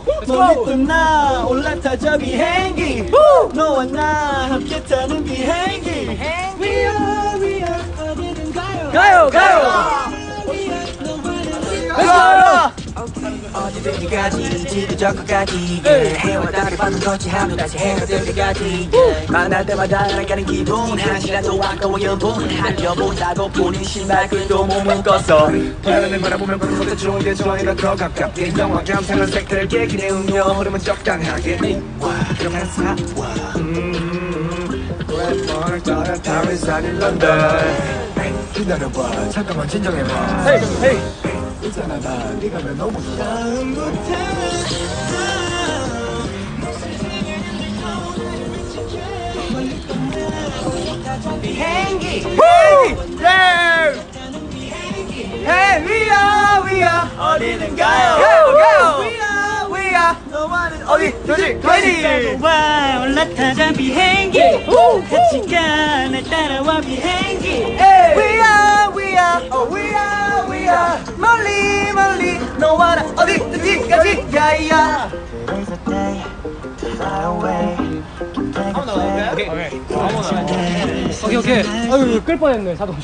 멀리 떠나 올라타 저 비행기 너와 나 함께 타는 비행기 We are 어디든 가요 어디든지 가지 지도적 것까지 해와 달을 받는 거지 하면 다시 해가 될 때까지 만날 때마다 날아가는 기분 한시라도 아까워 여분 한여보다도 본인 신발끈도 몸은 껐어 바라는 바라보면 보는 것도 좋은데 좋아해라 더 가깝게 영화 감상은 색다르게 기대 음료 흐름은 적당하게 그럼 한 사와 랩을 따라 타면 산인 런던 기다려봐 잠깐만 진정해봐 있잖아 나 네가 왜 너무 좋아 비행기 Hey we are 어디든 가요 We are 너와는 어디든지 가지 와 올라타자 비행기 같이 가 날 따라와 비행기 We are 멀리 너와 나 어디든지 가지 야야 Today's a day to fly away 오케이. 아유 끌 뻔했네 자동.